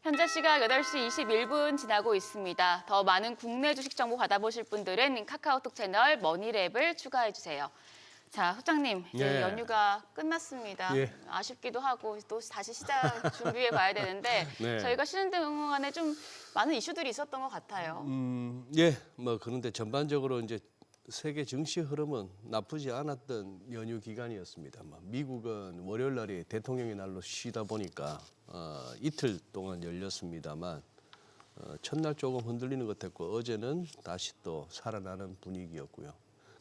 현재 시각 8시 21분 지나고 있습니다. 더 많은 국내 주식 정보 받아보실 분들은 카카오톡 채널 머니랩을 추가해주세요. 자, 소장님, 이제 네. 연휴가 끝났습니다. 예. 아쉽기도 하고 또 다시 시장 준비해 봐야 되는데 네. 저희가 쉬는 동안에 좀 많은 이슈들이 있었던 것 같아요. 예, 뭐 그런데 전반적으로 이제 세계 증시 흐름은 나쁘지 않았던 연휴 기간이었습니다. 미국은 월요일 날이 대통령의 날로 쉬다 보니까 이틀 동안 열렸습니다만 첫날 조금 흔들리는 것 같았고 어제는 다시 또 살아나는 분위기였고요.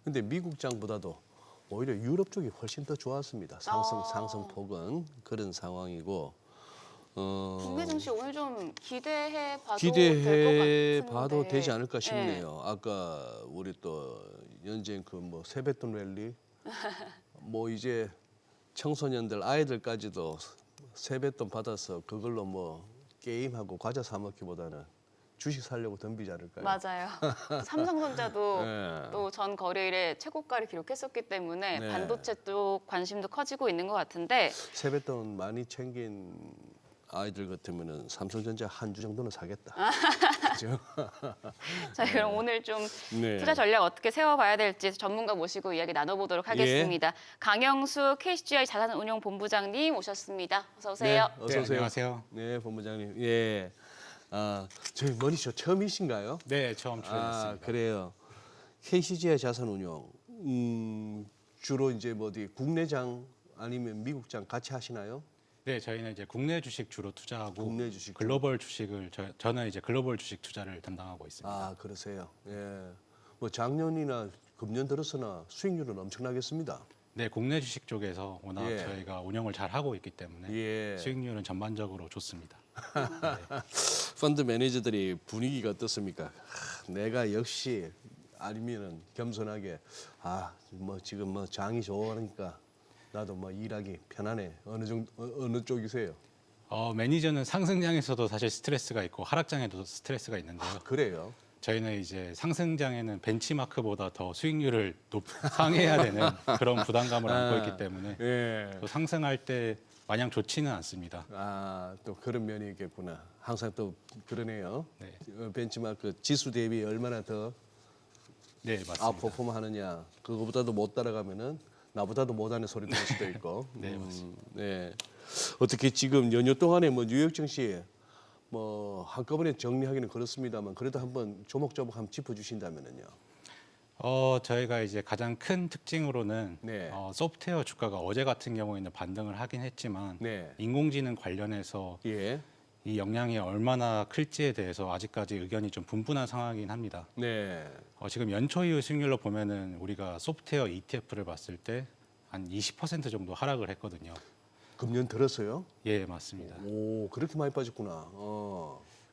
근데 미국장보다도 오히려 유럽 쪽이 훨씬 더 좋았습니다. 상승폭은 그런 상황이고. 국내 증시 오늘 좀 기대해 봐도 기대해 될 것 봐도 같은데. 되지 않을까 네. 싶네요. 아까 우리 또 연재인 그 세뱃돈 랠리 뭐 이제 청소년들 아이들까지도 세뱃돈 받아서 그걸로 뭐 게임하고 과자 사 먹기보다는 주식 사려고 덤비지 않을까요? 맞아요. 삼성전자도 네. 또 전 거래일에 최고가를 기록했었기 때문에 네. 반도체 쪽 관심도 커지고 있는 것 같은데 세뱃돈 많이 챙긴 아이들 같으면은 삼성전자 한 주 정도는 사겠다. 그죠? 자, 그럼 오늘 좀 네. 투자 전략 어떻게 세워봐야 될지 전문가 모시고 이야기 나눠보도록 하겠습니다. 강영수 KCGI 자산운용본부장님 오셨습니다. 어서 오세요. 네, 어서 오세요. 안녕하세요. 네, 본부장님. 예. 저희 머니쇼 처음이신가요? 네, 처음 출연했습니다. 그래요. KCGI 자산운용 주로 이제 뭐 어디 국내장 아니면 미국장 같이 하시나요? 네, 저희는 이제 국내 주식 주로 투자하고 국내 주식 글로벌 주식을 저는 이제 글로벌 주식 투자를 담당하고 있습니다. 그러세요. 예. 뭐 작년이나 금년 들어서나 수익률은 엄청나겠습니다. 네, 국내 주식 쪽에서 워낙 예. 저희가 운영을 잘 하고 있기 때문에 예. 수익률은 전반적으로 좋습니다. 펀드 매니저들이 분위기가 어떻습니까? 내가 역시 아니면은 겸손하게 뭐 지금 뭐 장이 좋으니까 나도 뭐 일하기 편하네. 어느 쪽이세요? 매니저는 상승장에서도 사실 스트레스가 있고 하락장에도 스트레스가 있는데요. 그래요. 저희는 이제 상승장에는 벤치마크보다 더 수익률을 상회해야 되는 그런 부담감을 안고 있기 때문에 예. 또 상승할 때 마냥 좋지는 않습니다. 또 그런 면이 있겠구나. 항상 또 그러네요. 네. 벤치마크 지수 대비 얼마나 더 네, 맞습니다. 아웃퍼폼 하느냐. 그거보다도 못 따라가면은 나보다도 못하는 소리 들을 수도 있고. 네, 맞습니다. 네. 어떻게 지금 연휴 동안에 뭐 뉴욕 증시 뭐 한꺼번에 정리하기는 그렇습니다만 그래도 한번 조목조목 한번 짚어주신다면은요. 저희가 이제 가장 큰 특징으로는 네. 소프트웨어 주가가 어제 같은 경우에는 반등을 하긴 했지만 네. 인공지능 관련해서 예. 이 영향이 얼마나 클지에 대해서 아직까지 의견이 좀 분분한 상황이긴 합니다. 네. 지금 연초 이후 수익률로 보면은 우리가 소프트웨어 ETF를 봤을 때 한 20% 정도 하락을 했거든요. 금년 들었어요? 예, 맞습니다. 오, 그렇게 많이 빠졌구나.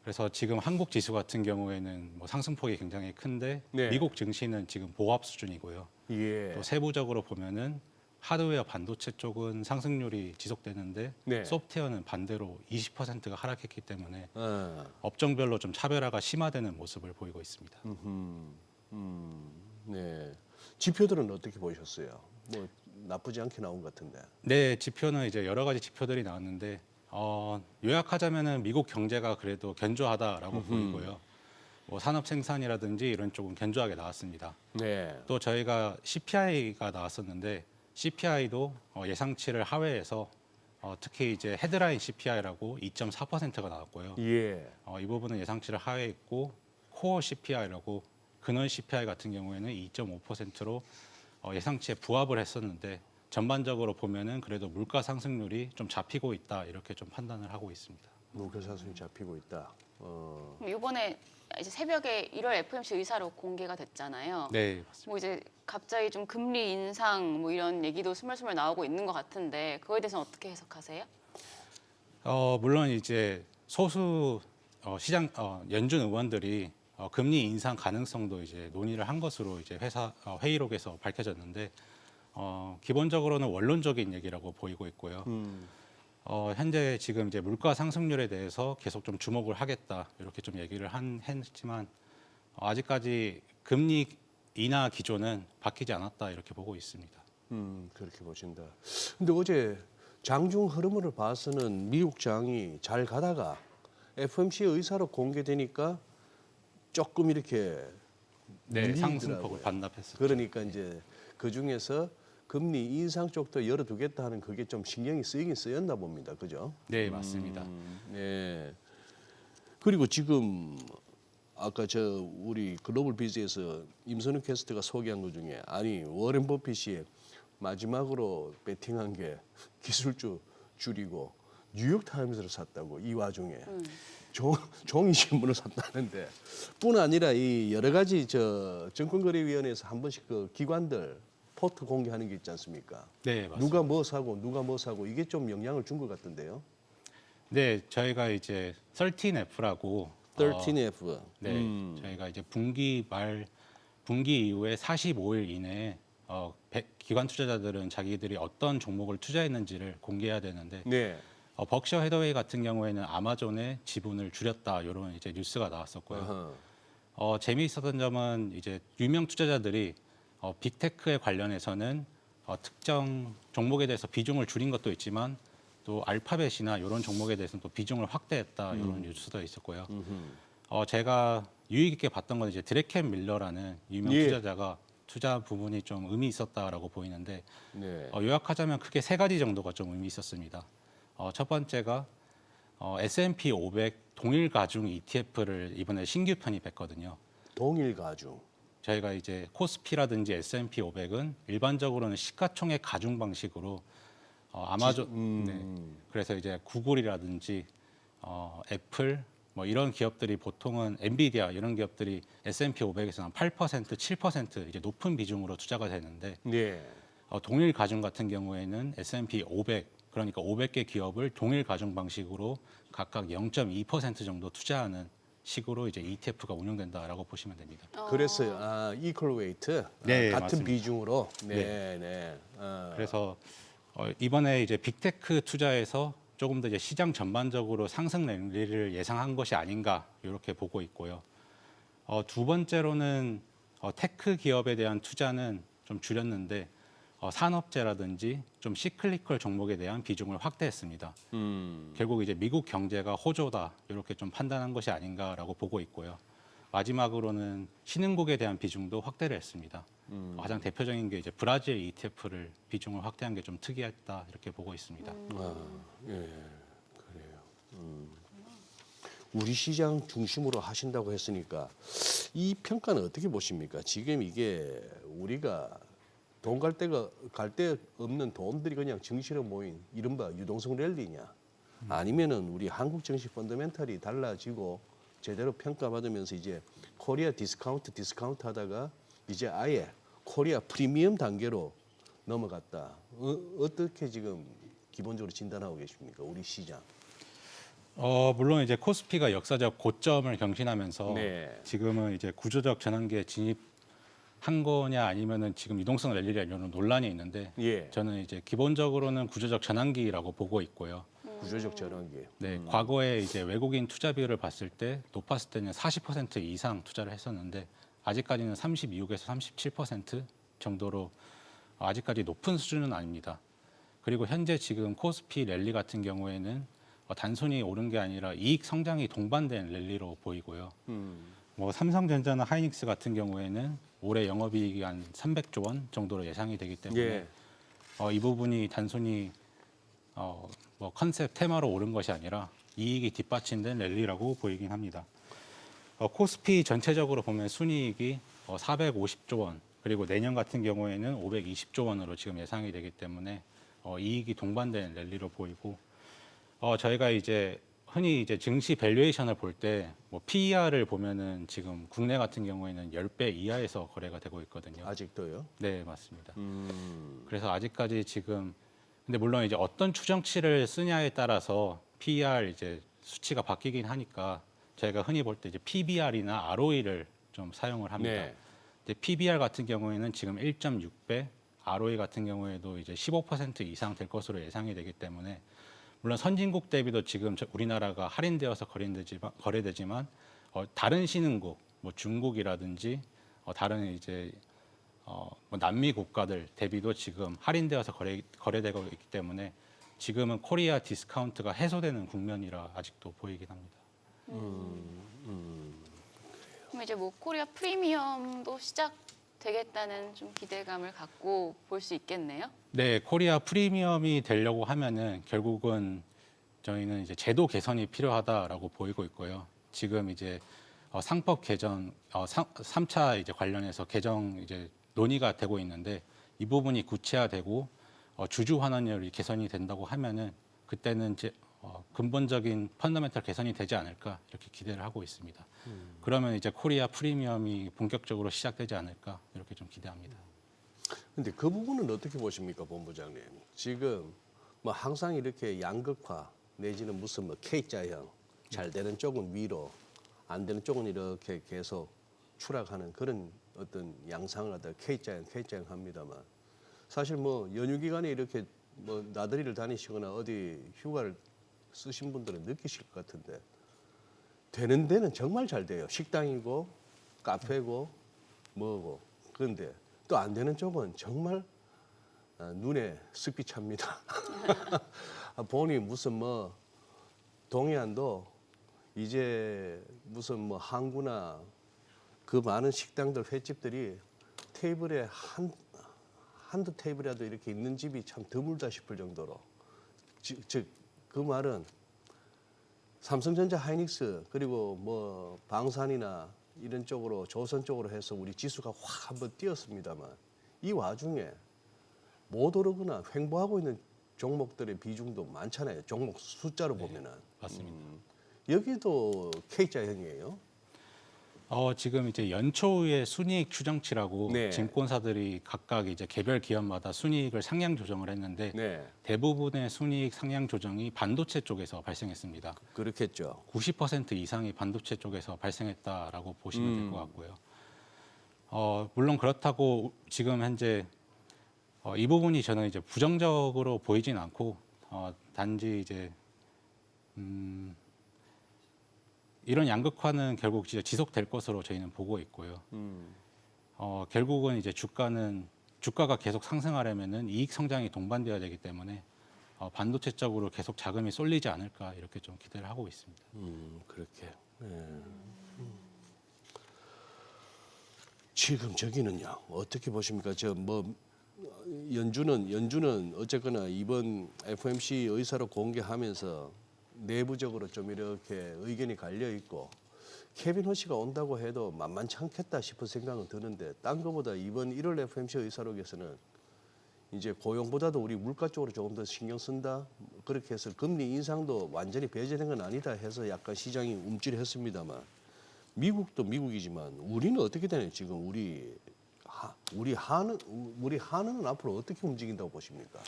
그래서 지금 한국 지수 같은 경우에는 뭐 상승폭이 굉장히 큰데 네. 미국 증시는 지금 보합 수준이고요. 예. 또 세부적으로 보면은 하드웨어 반도체 쪽은 상승률이 지속되는데 네. 소프트웨어는 반대로 20%가 하락했기 때문에 어. 업종별로 좀 차별화가 심화되는 모습을 보이고 있습니다. 네. 지표들은 어떻게 보셨어요? 뭐 나쁘지 않게 나온 것 같은데. 네, 지표는 이제 여러 가지 지표들이 나왔는데 요약하자면은 미국 경제가 그래도 견조하다라고 보이고요. 뭐 산업 생산이라든지 이런 쪽은 견조하게 나왔습니다. 네. 또 저희가 CPI가 나왔었는데 CPI도 예상치를 하회해서 특히 이제 헤드라인 CPI라고 2.4%가 나왔고요. 예. 이 부분은 예상치를 하회했고 코어 CPI라고 근원 CPI 같은 경우에는 2.5%로 예상치에 부합을 했었는데 전반적으로 보면은 그래도 물가 상승률이 좀 잡히고 있다 이렇게 좀 판단을 하고 있습니다. 물가 상승이 잡히고 있다. 그럼 이번에 이제 새벽에 1월 FOMC 의사로 공개가 됐잖아요. 네, 맞습니다. 뭐 이제 갑자기 좀 금리 인상 뭐 이런 얘기도 스멀스멀 나오고 있는 것 같은데 그거에 대해서는 어떻게 해석하세요? 물론 이제 소수 시장 연준 의원들이 금리 인상 가능성도 이제 논의를 한 것으로 이제 회사 회의록에서 밝혀졌는데 기본적으로는 원론적인 얘기라고 보이고 있고요. 현재 지금 이제 물가 상승률에 대해서 계속 좀 주목을 하겠다 이렇게 좀 얘기를 했지만 아직까지 금리 인하 기조는 바뀌지 않았다 이렇게 보고 있습니다. 그렇게 보신다. 근데 어제 장중 흐름을 봐서는 미국 장이 잘 가다가 FOMC의 의사로 공개되니까 조금 이렇게 네, 밀리더라고요. 상승폭을 반납했습니다. 그러니까 이제 그 중에서 금리 인상 쪽도 열어두겠다 하는 그게 좀 신경이 쓰이긴 쓰였나 봅니다. 그죠? 네, 맞습니다. 네. 그리고 지금 아까 우리 글로벌 비즈에서 임선우 캐스터가 소개한 것 중에 아니 워렌 버핏이 마지막으로 베팅한 게 기술주 줄이고 뉴욕 타임즈를 샀다고 이 와중에 종이 신문을 샀다는데 뿐 아니라 이 여러 가지 증권거래위원회에서 한 번씩 그 기관들 포트 공개하는 게 있지 않습니까? 네, 맞습니다. 누가 뭐 사고 이게 좀 영향을 준 것 같은데요. 네, 저희가 이제 13F라고 13F. 네, 저희가 이제 분기 이후에 45일 이내에 기관 투자자들은 자기들이 어떤 종목을 투자했는지를 공개해야 되는데 네. 벅셔 헤더웨이 같은 경우에는 아마존의 지분을 줄였다 이런 이제 뉴스가 나왔었고요. 어허. 재미있었던 점은 이제 유명 투자자들이 빅테크에 관련해서는 특정 종목에 대해서 비중을 줄인 것도 있지만 또 알파벳이나 이런 종목에 대해서는 또 비중을 확대했다 이런 뉴스도 있었고요. 제가 유익 있게 봤던 건 이제 드래켄 밀러라는 유명 예. 투자자가 투자 부분이 좀 의미 있었다라고 보이는데 네. 요약하자면 크게 세 가지 정도가 좀 의미 있었습니다. 첫 번째가 S&P 500 동일 가중 ETF를 이번에 신규 편입했거든요. 동일 가중. 저희가 이제 코스피라든지 S&P 500은 일반적으로는 시가총액 가중 방식으로 아마존, 네. 그래서 이제 구글이라든지 애플 뭐 이런 기업들이 보통은 엔비디아 이런 기업들이 S&P 500에서 한 8%, 7% 이제 높은 비중으로 투자가 되는데 네. 동일 가중 같은 경우에는 S&P 500 그러니까 500개 기업을 동일 가중 방식으로 각각 0.2% 정도 투자하는 식으로 이제 ETF가 운영된다라고 보시면 됩니다. 그랬어요. 이퀄 웨이트. 네, 같은 맞습니다. 비중으로. 네, 네. 그래서 이번에 이제 빅테크 투자에서 조금 더 이제 시장 전반적으로 상승 랠리를 예상한 것이 아닌가 이렇게 보고 있고요. 두 번째로는 테크 기업에 대한 투자는 좀 줄였는데 산업재라든지 좀 시클리컬 종목에 대한 비중을 확대했습니다. 결국 이제 미국 경제가 호조다 이렇게 좀 판단한 것이 아닌가라고 보고 있고요. 마지막으로는 신흥국에 대한 비중도 확대를 했습니다. 가장 대표적인 게 이제 브라질 ETF를 비중을 확대한 게 좀 특이했다 이렇게 보고 있습니다. 예, 그래요. 우리 시장 중심으로 하신다고 했으니까 이 평가는 어떻게 보십니까? 지금 이게 우리가 돈 갈 데 없는 돈들이 그냥 증시로 모인 이른바 유동성 랠리냐, 아니면은 우리 한국 증시 펀더멘탈이 달라지고 제대로 평가받으면서 이제 코리아 디스카운트 하다가 이제 아예 코리아 프리미엄 단계로 넘어갔다. 어떻게 지금 기본적으로 진단하고 계십니까? 우리 시장. 물론 이제 코스피가 역사적 고점을 경신하면서 네. 지금은 이제 구조적 전환기에 진입한 거냐 아니면은 지금 유동성 랠리냐 이런 논란이 있는데 예. 저는 이제 기본적으로는 구조적 전환기라고 보고 있고요. 구조적 전환기. 네, 과거에 이제 외국인 투자 비율을 봤을 때 높았을 때는 40% 이상 투자를 했었는데 아직까지는 32에서 37% 정도로 아직까지 높은 수준은 아닙니다. 그리고 현재 지금 코스피 랠리 같은 경우에는 단순히 오른 게 아니라 이익 성장이 동반된 랠리로 보이고요. 뭐 삼성전자나 하이닉스 같은 경우에는 올해 영업이익이 한 300조 원 정도로 예상이 되기 때문에 예. 이 부분이 단순히 뭐 컨셉 테마로 오른 것이 아니라 이익이 뒷받침된 랠리라고 보이긴 합니다. 코스피 전체적으로 보면 순이익이 450조 원 그리고 내년 같은 경우에는 520조 원으로 지금 예상이 되기 때문에 이익이 동반된 랠리로 보이고 저희가 이제 흔히 이제 증시 밸류에이션을 볼 때 뭐 PER을 보면은 지금 국내 같은 경우에는 10배 이하에서 거래가 되고 있거든요. 아직도요? 네, 맞습니다. 그래서 아직까지 지금 근데 물론 이제 어떤 추정치를 쓰냐에 따라서 PER 이제 수치가 바뀌긴 하니까 저희가 흔히 볼 때 이제 PBR이나 ROE를 좀 사용을 합니다. 네. 이제 PBR 같은 경우에는 지금 1.6배, ROE 같은 경우에도 이제 15% 이상 될 것으로 예상이 되기 때문에 물론 선진국 대비도 지금 우리나라가 할인되어서 거래되지만 다른 신흥국, 뭐 중국이라든지 다른 이제 뭐 남미 국가들 대비도 지금 할인되어서 거래되고 있기 때문에 지금은 코리아 디스카운트가 해소되는 국면이라 아직도 보이긴 합니다. 그럼 이제 뭐 코리아 프리미엄도 시작되겠다는 좀 기대감을 갖고 볼 수 있겠네요. 네, 코리아 프리미엄이 되려고 하면은 결국은 저희는 이제 제도 개선이 필요하다라고 보이고 있고요. 지금 이제 상법 개정 3차 이제 관련해서 개정 이제 논의가 되고 있는데 이 부분이 구체화되고 주주 환원율이 개선이 된다고 하면은 그때는 이제 근본적인 펀더멘털 개선이 되지 않을까 이렇게 기대를 하고 있습니다. 그러면 이제 코리아 프리미엄이 본격적으로 시작되지 않을까 이렇게 좀 기대합니다. 근데 그 부분은 어떻게 보십니까, 본부장님? 지금 뭐 항상 이렇게 양극화 내지는 무슨 뭐 K자형 잘 되는 쪽은 위로 안 되는 쪽은 이렇게 계속 추락하는 그런 어떤 양상을 갖다가 K자형 합니다만 사실 뭐 연휴 기간에 이렇게 뭐 나들이를 다니시거나 어디 휴가를 쓰신 분들은 느끼실 것 같은데 되는 데는 정말 잘 돼요. 식당이고 카페고 뭐고. 그런데 또 안 되는 쪽은 정말 눈에 습기 찹니다. 보니 무슨 뭐 동해안도 이제 무슨 뭐 항구나 그 많은 식당들 횟집들이 테이블에 한두 테이블이라도 이렇게 있는 집이 참 드물다 싶을 정도로 즉 그 말은 삼성전자 하이닉스 그리고 뭐 방산이나 이런 쪽으로 조선 쪽으로 해서 우리 지수가 확 한번 뛰었습니다만 이 와중에 못 오르거나 횡보하고 있는 종목들의 비중도 많잖아요. 종목 숫자로 보면은 맞습니다. 여기도 K자형이에요. 지금 이제 연초에 순이익 추정치라고 네. 증권사들이 각각 이제 개별 기업마다 순이익을 상향 조정을 했는데 네, 대부분의 순이익 상향 조정이 반도체 쪽에서 발생했습니다. 그렇겠죠. 90% 이상이 반도체 쪽에서 발생했다라고 보시면 될 것 같고요. 물론 그렇다고 지금 현재 이 부분이 저는 이제 부정적으로 보이진 않고 단지 이제 이런 양극화는 결국 이제 지속될 것으로 저희는 보고 있고요. 결국은 이제 주가가 계속 상승하려면은 이익 성장이 동반돼야 되기 때문에 반도체 쪽으로 계속 자금이 쏠리지 않을까 이렇게 좀 기대를 하고 있습니다. 그렇게. 지금 저기는요 어떻게 보십니까? 저 뭐 연주는 어쨌거나 이번 FOMC 의사로 공개하면서 내부적으로 좀 이렇게 의견이 갈려 있고 케빈 허시가 온다고 해도 만만치 않겠다 싶은 생각은 드는데 딴 거보다 이번 1월 FOMC 의사록에서는 이제 고용보다도 우리 물가 쪽으로 조금 더 신경 쓴다 그렇게 해서 금리 인상도 완전히 배제된 건 아니다 해서 약간 시장이 움찔했습니다만 미국도 미국이지만 우리는 어떻게 되나요? 지금 우리 한은은 앞으로 어떻게 움직인다고 보십니까?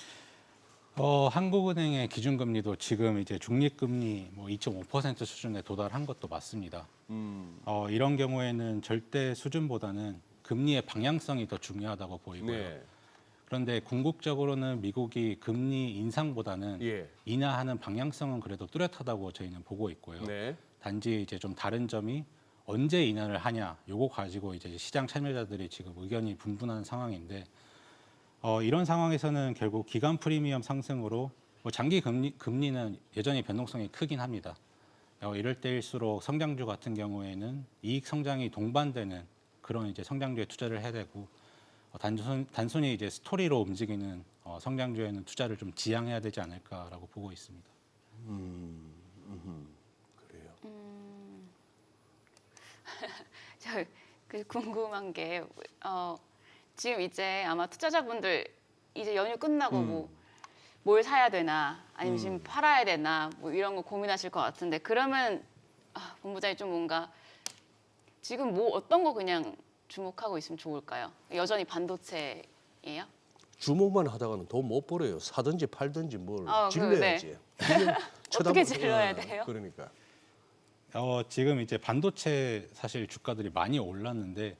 한국은행의 기준금리도 지금 이제 중립금리 뭐 2.5% 수준에 도달한 것도 맞습니다. 이런 경우에는 절대 수준보다는 금리의 방향성이 더 중요하다고 보이고요. 네. 그런데 궁극적으로는 미국이 금리 인상보다는 예. 인하하는 방향성은 그래도 뚜렷하다고 저희는 보고 있고요. 네. 단지 이제 좀 다른 점이 언제 인하를 하냐, 요거 가지고 이제 시장 참여자들이 지금 의견이 분분한 상황인데 이런 상황에서는 결국 기간 프리미엄 상승으로 뭐 장기 금리는 여전히 변동성이 크긴 합니다. 이럴 때일수록 성장주 같은 경우에는 이익 성장이 동반되는 그런 이제 성장주에 투자를 해야 되고 단순히 이제 스토리로 움직이는 성장주에는 투자를 좀 지양해야 되지 않을까라고 보고 있습니다. 그래요. 그 궁금한 게 지금 이제 아마 투자자분들 이제 연휴 끝나고 뭘 사야 되나 아니면 지금 팔아야 되나 뭐 이런 거 고민하실 것 같은데 그러면 본부장이 좀 뭔가 지금 뭐 어떤 거 그냥 주목하고 있으면 좋을까요? 여전히 반도체예요? 주목만 하다가는 돈 못 벌어요. 사든지 팔든지 뭘 네. 질러야지. 어떻게 질러야 돼요? 그러니까. 지금 이제 반도체 사실 주가들이 많이 올랐는데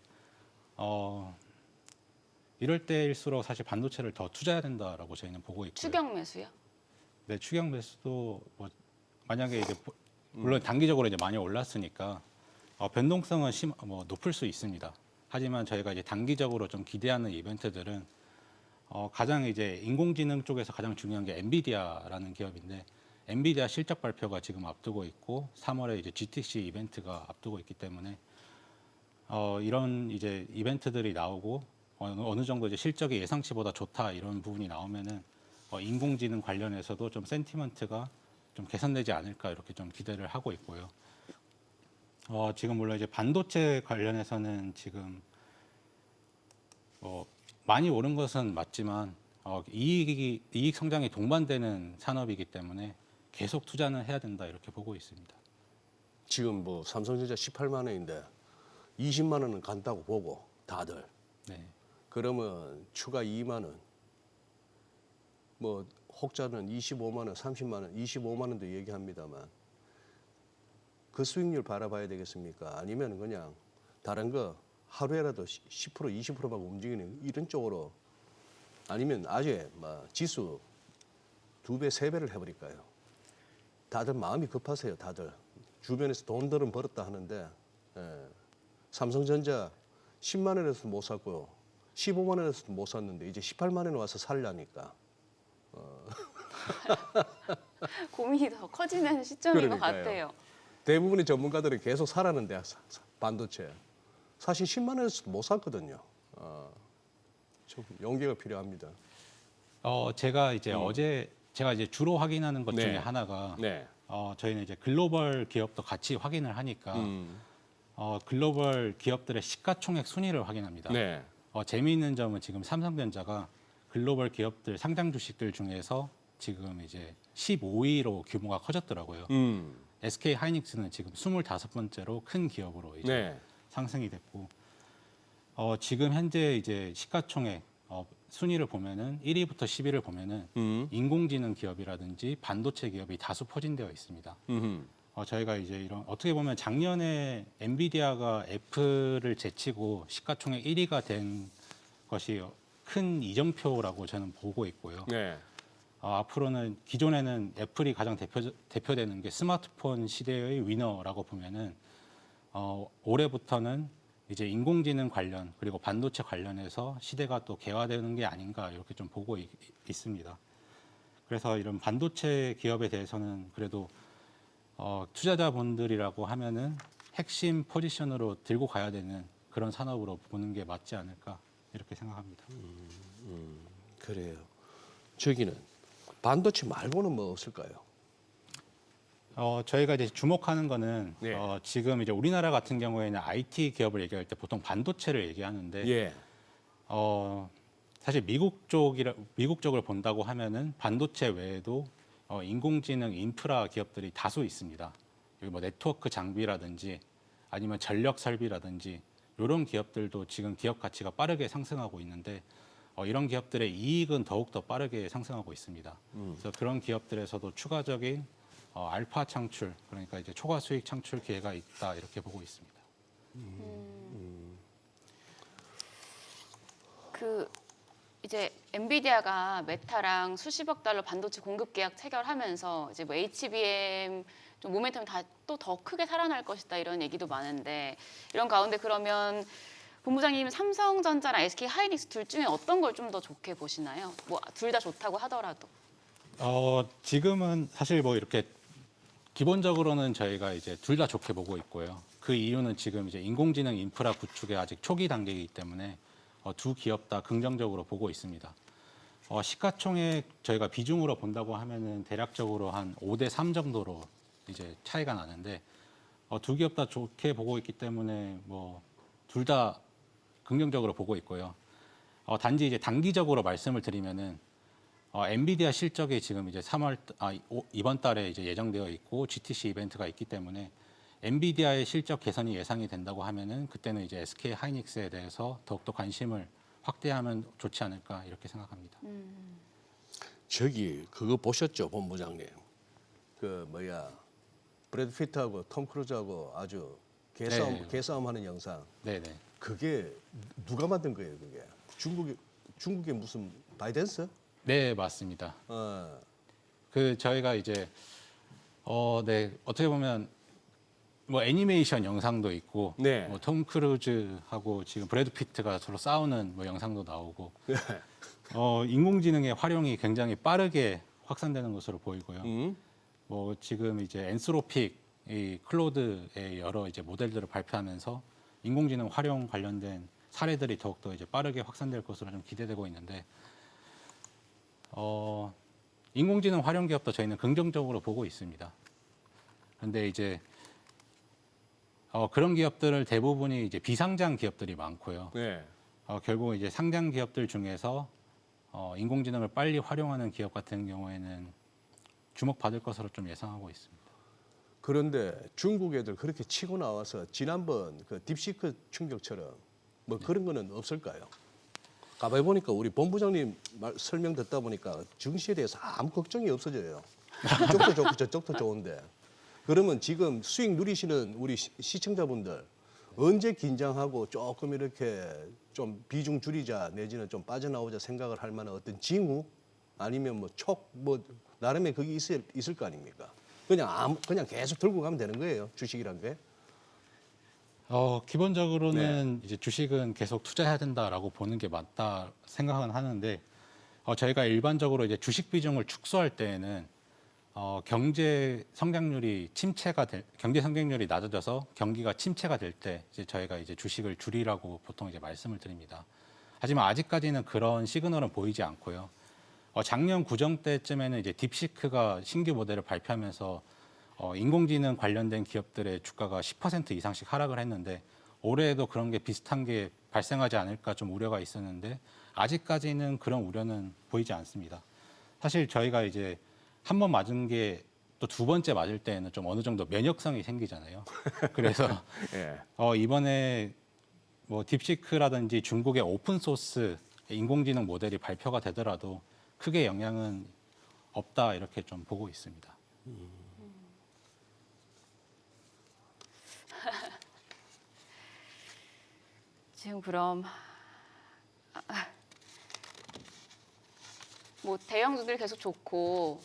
이럴 때일수록 사실 반도체를 더 투자해야 된다라고 저희는 보고 있고요. 추경 매수요? 네, 추경 매수도 뭐 만약에 이제 물론 단기적으로 이제 많이 올랐으니까 변동성은 높을 수 있습니다. 하지만 저희가 이제 단기적으로 좀 기대하는 이벤트들은 가장 이제 인공지능 쪽에서 가장 중요한 게 엔비디아라는 기업인데 엔비디아 실적 발표가 지금 앞두고 있고 3월에 이제 GTC 이벤트가 앞두고 있기 때문에 이런 이제 이벤트들이 나오고 어느 정도 이제 실적이 예상치보다 좋다 이런 부분이 나오면은 인공지능 관련해서도 좀 센티먼트가 좀 개선되지 않을까 이렇게 좀 기대를 하고 있고요. 지금 물론 이제 반도체 관련해서는 지금 많이 오른 것은 맞지만 이익 성장이 동반되는 산업이기 때문에 계속 투자는 해야 된다 이렇게 보고 있습니다. 지금 뭐 삼성전자 18만 원인데 20만 원은 간다고 보고 다들. 네. 그러면 추가 2만 원. 뭐 혹자는 25만 원, 30만 원, 25만 원도 얘기합니다만 그 수익률 바라봐야 되겠습니까? 아니면 그냥 다른 거 하루에라도 10% 20%만 움직이는 이런 쪽으로 아니면 아예 뭐 지수 2배, 3배를 해버릴까요? 다들 마음이 급하세요. 다들 주변에서 돈들은 벌었다 하는데 삼성전자 10만 원에서도 못 샀고요. 15만 원에서도 못 샀는데 이제 18만 원에 와서 살려니까 고민이 더 커지는 시점인 것 그러니까요. 같아요. 대부분의 전문가들은 계속 사라는데 반도체 사실 10만 원에서도 못 샀거든요. 좀 용기가 필요합니다. 제가 이제 어제 제가 이제 주로 확인하는 것 중에 네. 하나가 네. 저희는 이제 글로벌 기업도 같이 확인을 하니까 글로벌 기업들의 시가총액 순위를 확인합니다. 네. 재미있는 점은 지금 삼성전자가 글로벌 기업들 상장 주식들 중에서 지금 이제 15위로 규모가 커졌더라고요. SK 하이닉스는 지금 25번째로 큰 기업으로 이제 네. 상승이 됐고 지금 현재 이제 시가총액 순위를 보면은 1위부터 10위를 보면은 인공지능 기업이라든지 반도체 기업이 다수 포진되어 있습니다. 저희가 이제 이런 어떻게 보면 작년에 엔비디아가 애플을 제치고 시가총액 1위가 된 것이 큰 이정표라고 저는 보고 있고요. 네. 앞으로는 기존에는 애플이 가장 대표되는 게 스마트폰 시대의 위너라고 보면은 올해부터는 이제 인공지능 관련 그리고 반도체 관련해서 시대가 또 개화되는 게 아닌가 이렇게 좀 보고 있습니다. 그래서 이런 반도체 기업에 대해서는 그래도 투자자분들이라고 하면은 핵심 포지션으로 들고 가야 되는 그런 산업으로 보는 게 맞지 않을까 이렇게 생각합니다. 그래요. 저기는 반도체 말고는 뭐 없을까요? 저희가 이제 주목하는 거는 네. 지금 이제 우리나라 같은 경우에는 IT 기업을 얘기할 때 보통 반도체를 얘기하는데 예. 사실 미국 쪽을 본다고 하면은 반도체 외에도 인공지능 인프라 기업들이 다수 있습니다. 여기 뭐 네트워크 장비라든지 아니면 전력 설비라든지 이런 기업들도 지금 기업 가치가 빠르게 상승하고 있는데 이런 기업들의 이익은 더욱 더 빠르게 상승하고 있습니다. 그래서 그런 기업들에서도 추가적인 알파 창출 그러니까 이제 초과 수익 창출 기회가 있다 이렇게 보고 있습니다. 그 이제 엔비디아가 메타랑 수십억 달러 반도체 공급 계약 체결하면서 이제 뭐 HBM 좀 모멘텀이 또 더 크게 살아날 것이다 이런 얘기도 많은데 이런 가운데 그러면 본부장님 삼성전자랑 SK 하이닉스 둘 중에 어떤 걸 좀 더 좋게 보시나요? 뭐 둘 다 좋다고 하더라도. 지금은 사실 뭐 이렇게 기본적으로는 저희가 이제 둘 다 좋게 보고 있고요. 그 이유는 지금 이제 인공지능 인프라 구축의 아직 초기 단계이기 때문에 두 기업 다 긍정적으로 보고 있습니다. 시가총액 저희가 비중으로 본다고 하면은 대략적으로 한 5대 3 정도로 이제 차이가 나는데 두 기업 다 좋게 보고 있기 때문에 뭐 둘 다 긍정적으로 보고 있고요. 단지 이제 단기적으로 말씀을 드리면은 엔비디아 실적이 지금 이제 이번 달에 이제 예정되어 있고 GTC 이벤트가 있기 때문에 엔비디아의 실적 개선이 예상이 된다고 하면은 그때는 이제 SK 하이닉스에 대해서 더욱더 관심을 확대하면 좋지 않을까 이렇게 생각합니다. 저기 그거 보셨죠, 본부장님? 그 뭐야 브래드 피트하고 톰 크루즈하고 아주 네. 개싸움하는 영상. 네네. 그게 누가 만든 거예요, 그게? 중국의 무슨 바이든스? 네 맞습니다. 어. 그 저희가 이제 네 어떻게 보면 뭐 애니메이션 영상도 있고 네. 뭐 톰 크루즈하고 지금 브래드 피트가 서로 싸우는 뭐 영상도 나오고 네. 인공지능의 활용이 굉장히 빠르게 확산되는 것으로 보이고요. 뭐 지금 이제 엔스로픽 이 클로드의 여러 이제 모델들을 발표하면서 인공지능 활용 관련된 사례들이 더욱더 이제 빠르게 확산될 것으로 좀 기대되고 있는데 인공지능 활용 기업도 저희는 긍정적으로 보고 있습니다. 그런데 이제 그런 기업들을 대부분이 이제 비상장 기업들이 많고요. 네. 결국 이제 상장 기업들 중에서 인공지능을 빨리 활용하는 기업 같은 경우에는 주목받을 것으로 좀 예상하고 있습니다. 그런데 중국 애들 그렇게 치고 나와서 지난번 그 딥시크 충격처럼 뭐 그런 거는 없을까요? 가만히 보니까 우리 본부장님 설명 듣다 보니까 증시에 대해서 아무 걱정이 없어져요. 이쪽도 좋고 저쪽도 좋은데. 그러면 지금 수익 누리시는 우리 시청자분들 언제 긴장하고 조금 이렇게 좀 비중 줄이자 내지는 좀 빠져나오자 생각을 할 만한 어떤 징후 아니면 뭐 나름의 그게 있을 거 아닙니까? 그냥 계속 들고 가면 되는 거예요. 주식이란 게. 기본적으로는 이제 주식은 계속 투자해야 된다라고 보는 게 맞다 생각은 하는데 저희가 일반적으로 이제 주식 비중을 축소할 때에는 경제 성장률이 낮아져서 경기가 침체가 될 때 이제 저희가 이제 주식을 줄이라고 보통 이제 말씀을 드립니다. 하지만 아직까지는 그런 시그널은 보이지 않고요. 작년 구정 때쯤에는 이제 딥시크가 신규 모델을 발표하면서 인공지능 관련된 기업들의 주가가 10% 이상씩 하락을 했는데 올해에도 그런 게 비슷한 게 발생하지 않을까 좀 우려가 있었는데 아직까지는 그런 우려는 보이지 않습니다. 사실 저희가 이제 한 번 맞은 게 또 두 번째 맞을 때에는 좀 어느 정도 면역성이 생기잖아요. 그래서 예. 이번에 뭐 딥시크라든지 중국의 오픈 소스 인공지능 모델이 발표가 되더라도 크게 영향은 없다 이렇게 좀 보고 있습니다. 지금 그럼 뭐 대형주들 계속 좋고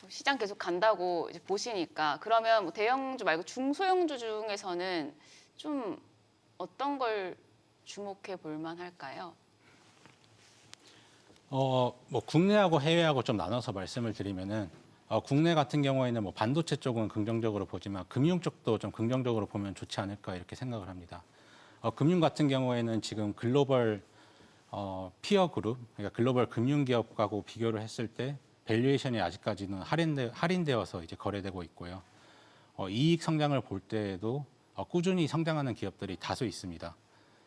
시장 계속 간다고 이제 보시니까 그러면 뭐 대형주 말고 중소형주 중에서는 좀 어떤 걸 주목해 볼 만할까요? 뭐 국내하고 해외하고 좀 나눠서 말씀을 드리면은 국내 같은 경우에는 뭐 반도체 쪽은 긍정적으로 보지만 금융 쪽도 좀 긍정적으로 보면 좋지 않을까 이렇게 생각을 합니다. 금융 같은 경우에는 지금 글로벌 피어 그룹, 그러니까 글로벌 금융 기업하고 비교를 했을 때 밸류에이션이 아직까지는 할인되어서 이제 거래되고 있고요. 이익 성장을 볼 때에도 꾸준히 성장하는 기업들이 다수 있습니다.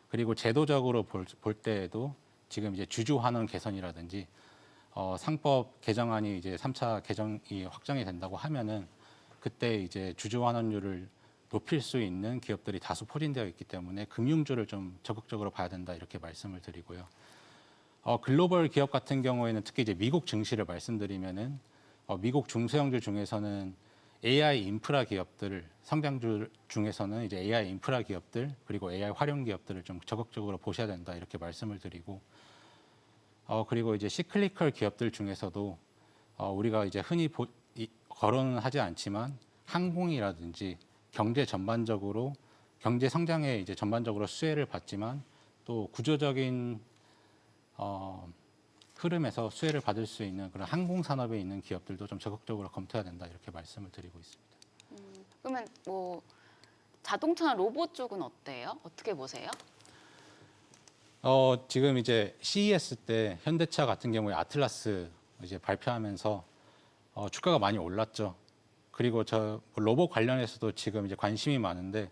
그리고 제도적으로 볼 때에도 지금 이제 주주 환원 개선이라든지 상법 개정안이 이제 3차 개정이 확정이 된다고 하면은 그때 이제 주주 환원율을 높일 수 있는 기업들이 다수 포진되어 있기 때문에 금융주를 좀 적극적으로 봐야 된다 이렇게 말씀을 드리고요. 글로벌 기업 같은 경우에는 특히 이제 미국 증시를 말씀드리면은 미국 중소형주 중에서는 AI 인프라 기업들 성장주 중에서는 이제 AI 인프라 기업들 그리고 AI 활용 기업들을 좀 적극적으로 보셔야 된다 이렇게 말씀을 드리고 그리고 이제 시클리컬 기업들 중에서도 우리가 이제 흔히 거론은 하지 않지만 항공이라든지 경제 전반적으로 경제 성장에 이제 전반적으로 수혜를 받지만 또 구조적인 흐름에서 수혜를 받을 수 있는 그런 항공 산업에 있는 기업들도 좀 적극적으로 검토해야 된다 이렇게 말씀을 드리고 있습니다. 그러면 뭐 자동차나 로봇 쪽은 어때요? 어떻게 보세요? 지금 이제 CES 때 현대차 같은 경우에 아틀라스 이제 발표하면서 주가가 많이 올랐죠. 그리고 저 로봇 관련해서도 지금 이제 관심이 많은데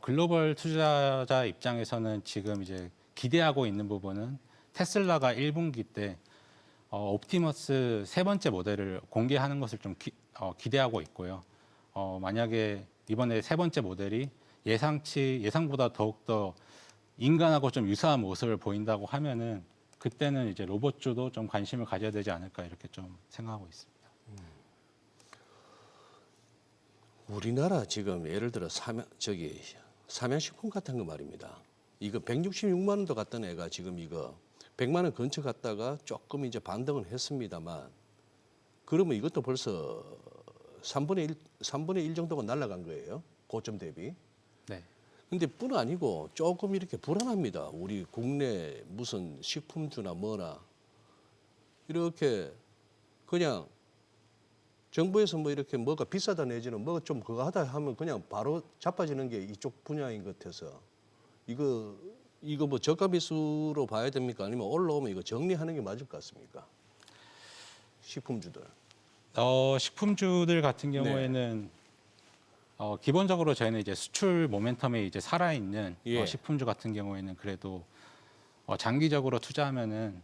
글로벌 투자자 입장에서는 지금 이제 기대하고 있는 부분은 테슬라가 1분기 때 옵티머스 세 번째 모델을 공개하는 것을 좀 기대하고 있고요. 만약에 이번에 세 번째 모델이 예상보다 더욱더 인간하고 좀 유사한 모습을 보인다고 하면은 그때는 이제 로봇주도 좀 관심을 가져야 되지 않을까 이렇게 좀 생각하고 있습니다. 우리나라 지금 예를 들어 삼양식품 같은 거 말입니다. 이거 166만 원도 갔던 애가 지금 이거 100만 원 근처 갔다가 조금 이제 반등을 했습니다만 그러면 이것도 벌써 3분의 1 정도가 날아간 거예요. 고점 대비. 네. 근데 뿐 아니고 조금 이렇게 불안합니다. 우리 국내 무슨 식품주나 뭐나 이렇게 그냥 정부에서 뭐 이렇게 뭐가 비싸다 내지는 뭐 좀 그거 하다 하면 그냥 바로 자빠지는 게 이쪽 분야인 것 같아서 이거 뭐 저가 비수로 봐야 됩니까? 아니면 올라오면 이거 정리하는 게 맞을 것 같습니까? 식품주들. 식품주들 같은 네. 경우에는 기본적으로 저희는 이제 수출 모멘텀에 이제 살아있는 예. 식품주 같은 경우에는 그래도 장기적으로 투자하면은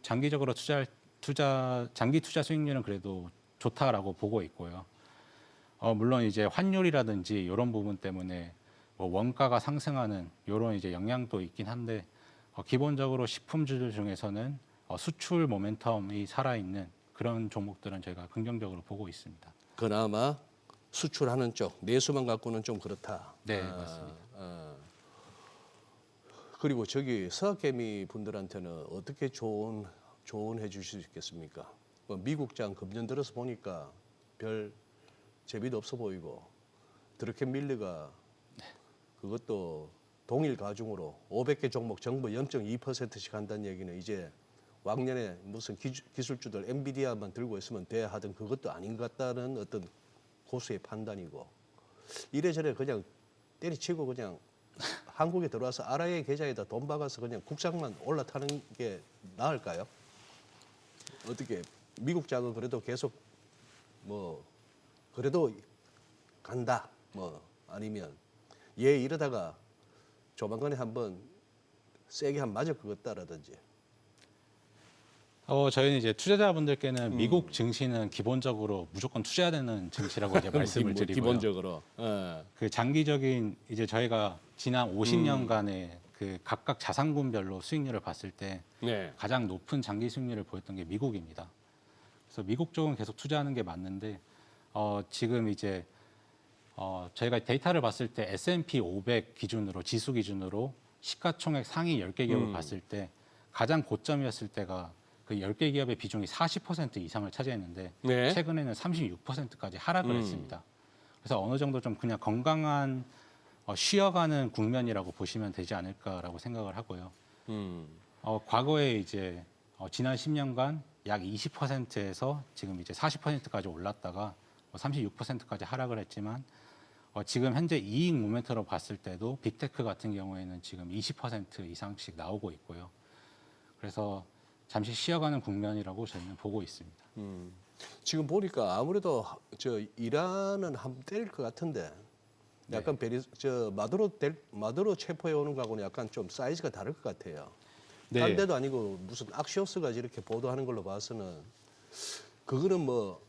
장기적으로 장기 투자 수익률은 그래도 좋다라고 보고 있고요. 물론 이제 환율이라든지 이런 부분 때문에 뭐 원가가 상승하는 이런 이제 영향도 있긴 한데 기본적으로 식품주들 중에서는 수출 모멘텀이 살아있는 그런 종목들은 저희가 긍정적으로 보고 있습니다. 그나마 수출하는 쪽 내수만 갖고는 좀 그렇다. 네, 맞습니다. 그리고 저기 서학개미 분들한테는 어떻게 조언해 주실 수 있겠습니까? 뭐 미국장 금년 들어서 보니까 별 재미도 없어 보이고 드러켄밀러가 그것도 동일 가중으로 500개 종목 정부 0.2%씩 한다는 얘기는 이제 왕년에 무슨 기술주들 엔비디아만 들고 있으면 돼 하던 그것도 아닌 것 같다는 어떤 고수의 판단이고 이래저래 그냥 때리치고 그냥 한국에 들어와서 RIA 계좌에다 돈 박아서 그냥 국장만 올라타는 게 나을까요? 어떻게 미국 장은 그래도 계속 뭐 그래도 간다 뭐 아니면 이러다가 조만간에 한번 세게 한 맞을 것 같다라든지. 저희는 이제 투자자분들께는 미국 증시는 기본적으로 무조건 투자해야 되는 증시라고 이제 말씀을 드리고요. 기본적으로. 예. 그 장기적인 이제 저희가 지난 50년간의 그 각각 자산군별로 수익률을 봤을 때 네. 가장 높은 장기 수익률을 보였던 게 미국입니다. 그래서 미국 쪽은 계속 투자하는 게 맞는데 지금 이제 저희가 데이터를 봤을 때 S&P 500 기준으로 지수 기준으로 시가총액 상위 10개 기업을 봤을 때 가장 고점이었을 때가 그 10개 기업의 비중이 40% 이상을 차지했는데 네. 최근에는 36%까지 하락을 했습니다. 그래서 어느 정도 좀 그냥 건강한 쉬어가는 국면이라고 보시면 되지 않을까라고 생각을 하고요. 과거에 이제 지난 10년간 약 20%에서 지금 이제 40%까지 올랐다가 36%까지 하락을 했지만 지금 현재 이익 모멘트로 봤을 때도 빅테크 같은 경우에는 지금 20% 이상씩 나오고 있고요. 그래서 잠시 쉬어가는 국면이라고 저희는 보고 있습니다. 지금 보니까 아무래도 저 이란은 한번 때릴 것 같은데 약간 마두로 체포해 오는 거하고는 약간 좀 사이즈가 다를 것 같아요. 네. 딴 데도 아니고 무슨 악시오스가 이렇게 보도하는 걸로 봐서는 그거는 뭐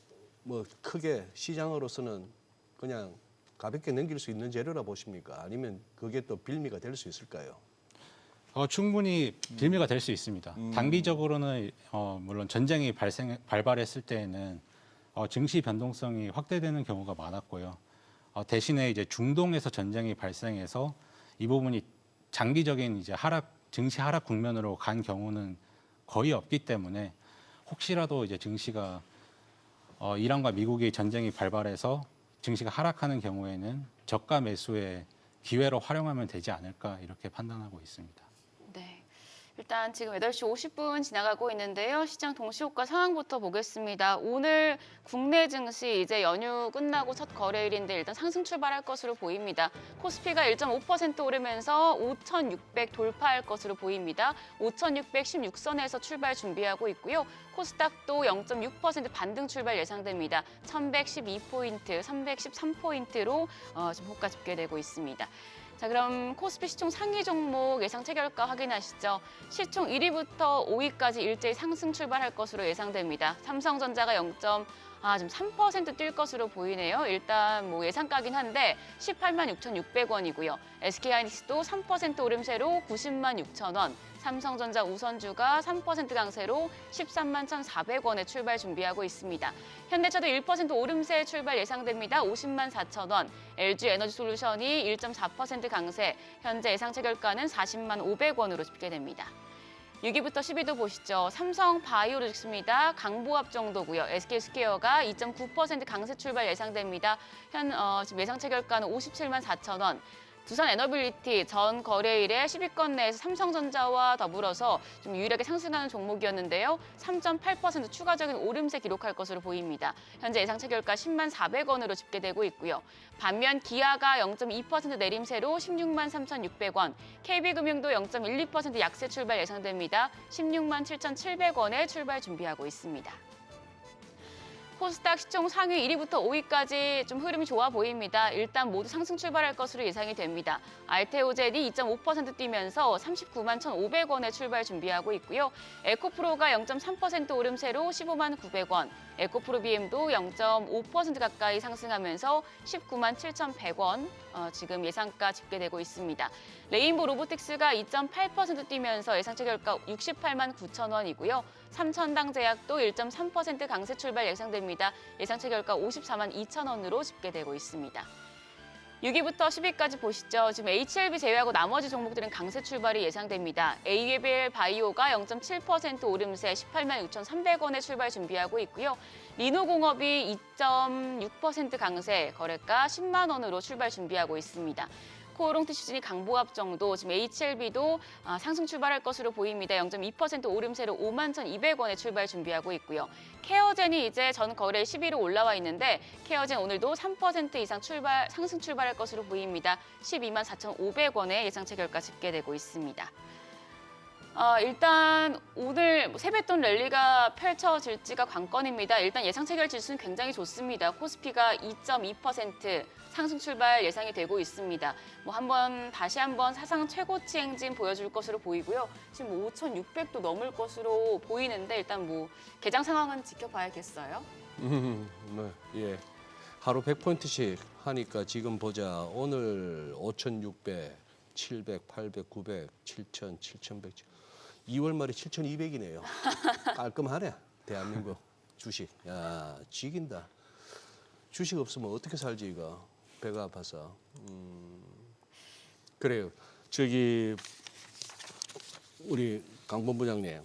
크게 시장으로서는 그냥 가볍게 넘길 수 있는 재료라 보십니까? 아니면 그게 또 빌미가 될 수 있을까요? 충분히 빌미가 될 수 있습니다. 단기적으로는 물론 전쟁이 발발했을 때에는 증시 변동성이 확대되는 경우가 많았고요. 대신에 이제 중동에서 전쟁이 발생해서 이 부분이 장기적인 이제 증시 하락 국면으로 간 경우는 거의 없기 때문에 혹시라도 이제 증시가 이란과 미국의 전쟁이 발발해서 증시가 하락하는 경우에는 저가 매수의 기회로 활용하면 되지 않을까 이렇게 판단하고 있습니다. 네. 일단 지금 8시 50분 지나가고 있는데요. 시장 동시효과 상황부터 보겠습니다. 오늘 국내 증시 이제 연휴 끝나고 첫 거래일인데 일단 상승 출발할 것으로 보입니다. 코스피가 1.5% 오르면서 5,600 돌파할 것으로 보입니다. 5,616선에서 출발 준비하고 있고요. 코스닥도 0.6% 반등 출발 예상됩니다. 1,112포인트, 313포인트로 지금 호가 집계되고 있습니다. 자, 그럼 코스피 시총 상위 종목 예상 체결가 확인하시죠. 시총 1위부터 5위까지 일제히 상승 출발할 것으로 예상됩니다. 삼성전자가 지금 3% 뛸 것으로 보이네요. 일단 뭐 예상가긴 한데 18만 6,600원이고요. SK하이닉스도 3% 오름세로 90만 6천원. 삼성전자 우선주가 3% 강세로 13만 1,400원에 출발 준비하고 있습니다. 현대차도 1% 오름세 출발 예상됩니다. 50만 4천원. LG에너지솔루션이 1.4% 강세. 현재 예상 체결가는 40만 500원으로 집계됩니다. 6위부터 10위도 보시죠. 삼성바이오로직스입니다. 강보합 정도고요. SK스퀘어가 2.9% 강세 출발 예상됩니다. 지금 예상 체결가는 57만 4천원. 두산 에너빌리티 전 거래일에 10위권 내에서 삼성전자와 더불어서 좀 유일하게 상승하는 종목이었는데요. 3.8% 추가적인 오름세 기록할 것으로 보입니다. 현재 예상 체결가 10만 400원으로 집계되고 있고요. 반면 기아가 0.2% 내림세로 16만 3,600원, KB금융도 0.12% 약세 출발 예상됩니다. 16만 7,700원에 출발 준비하고 있습니다. 코스닥 시총 상위 1위부터 5위까지 좀 흐름이 좋아 보입니다. 일단 모두 상승 출발할 것으로 예상이 됩니다. 알테오젠이 2.5% 뛰면서 39만 1,500원에 출발 준비하고 있고요. 에코프로가 0.3% 오름세로 15만 900원, 에코프로 BM도 0.5% 가까이 상승하면서 19만 7,100원 지금 예상가 집계되고 있습니다. 레인보 로보틱스가 2.8% 뛰면서 예상 체결가 68만 9천 원이고요. 삼천당제약도 1.3% 강세 출발 예상됩니다. 예상 체결가 54만 2천 원으로 집계되고 있습니다. 6위부터 10위까지 보시죠. 지금 HLB 제외하고 나머지 종목들은 강세 출발이 예상됩니다. ABL 바이오가 0.7% 오름세 18만 6,300원에 출발 준비하고 있고요. 리노공업이 2.6% 강세, 거래가 10만 원으로 출발 준비하고 있습니다. 코오롱티슈진이 강보합정도 지금 HLB도 상승 출발할 것으로 보입니다. 0.2% 오름세로 5만 1,200원에 출발 준비하고 있고요. 케어젠이 이제 전 거래 10위로 올라와 있는데 케어젠 오늘도 3% 이상 상승 출발할 것으로 보입니다. 12만 4,500원에 예상 체결가 집계되고 있습니다. 일단 오늘 세뱃돈 랠리가 펼쳐질지가 관건입니다. 일단 예상 체결 지수는 굉장히 좋습니다. 코스피가 2.2% 상승 출발 예상이 되고 있습니다. 다시 한번 사상 최고치 행진 보여줄 것으로 보이고요. 지금 5,600도 넘을 것으로 보이는데 일단 개장 상황은 지켜봐야겠어요. 예. 하루 100포인트씩 하니까 지금 보자. 오늘 5,600, 700, 800, 900, 7,000, 7,100. 2월 말에 7,200이네요. 깔끔하네. 대한민국 주식. 야, 지긴다. 주식 없으면 어떻게 살지 이거. 배가 아파서. 그래요. 저기 우리 강 본부장님,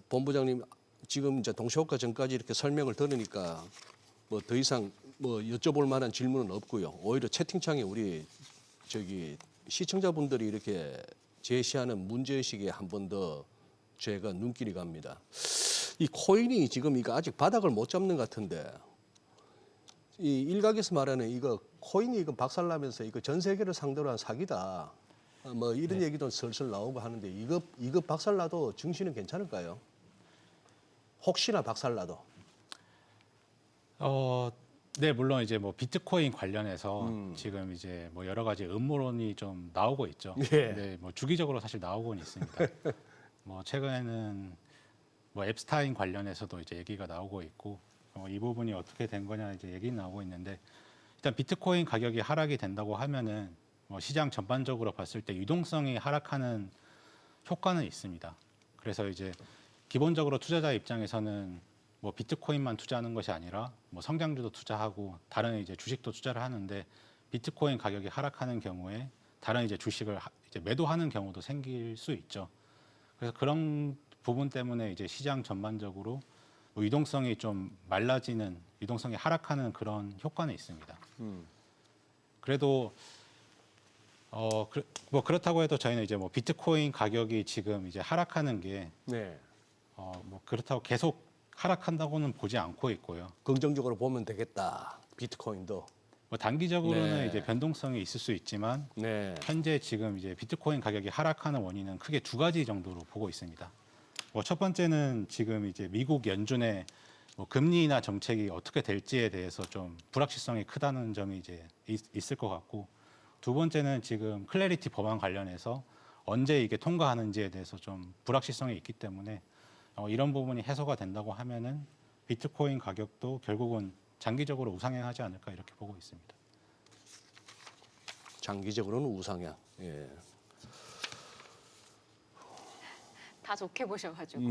본부장님 지금 이제 동시호가 전까지 이렇게 설명을 들으니까 더 이상 여쭤볼 만한 질문은 없고요. 오히려 채팅창에 우리 저기 시청자분들이 이렇게 제시하는 문제의식에 한 번 더 제가 눈길이 갑니다. 이 코인이 지금 이거 아직 바닥을 못 잡는 것 같은데 이 일각에서 말하는 이거 코인이 이거 박살나면서 이거 전 세계를 상대로 한 사기다. 이런 얘기도 슬슬 나오고 하는데 이거 박살나도 증시는 괜찮을까요? 혹시나 박살나도. 네, 물론 이제 비트코인 관련해서 지금 이제 여러 가지 음모론이 좀 나오고 있죠. 예. 네, 주기적으로 사실 나오고는 있습니다. 최근에는 앱스타인 관련해서도 이제 얘기가 나오고 있고 이 부분이 어떻게 된 거냐 이제 얘기 나오고 있는데 일단 비트코인 가격이 하락이 된다고 하면은 시장 전반적으로 봤을 때 유동성이 하락하는 효과는 있습니다. 그래서 이제 기본적으로 투자자 입장에서는 비트코인만 투자하는 것이 아니라 성장주도 투자하고 다른 이제 주식도 투자를 하는데 비트코인 가격이 하락하는 경우에 다른 이제 주식을 이제 매도하는 경우도 생길 수 있죠. 그래서 그런 부분 때문에 이제 시장 전반적으로 유동성이 좀 말라지는, 유동성이 하락하는 그런 효과는 있습니다. 그래도 그렇다고 해도 저희는 이제 비트코인 가격이 지금 이제 하락하는 게 네. 그렇다고 계속 하락한다고는 보지 않고 있고요. 긍정적으로 보면 되겠다. 비트코인도. 단기적으로는 네. 이제 변동성이 있을 수 있지만 네. 현재 지금 이제 비트코인 가격이 하락하는 원인은 크게 두 가지 정도로 보고 있습니다. 첫 번째는 지금 이제 미국 연준의 금리 인하 정책이 어떻게 될지에 대해서 좀 불확실성이 크다는 점이 이제 있을 것 같고, 두 번째는 지금 클래리티 법안 관련해서 언제 이게 통과하는지에 대해서 좀 불확실성이 있기 때문에 이런 부분이 해소가 된다고 하면은 비트코인 가격도 결국은 장기적으로 우상향하지 않을까 이렇게 보고 있습니다. 장기적으로는 우상향. 예. 다 좋게 보셔가지고.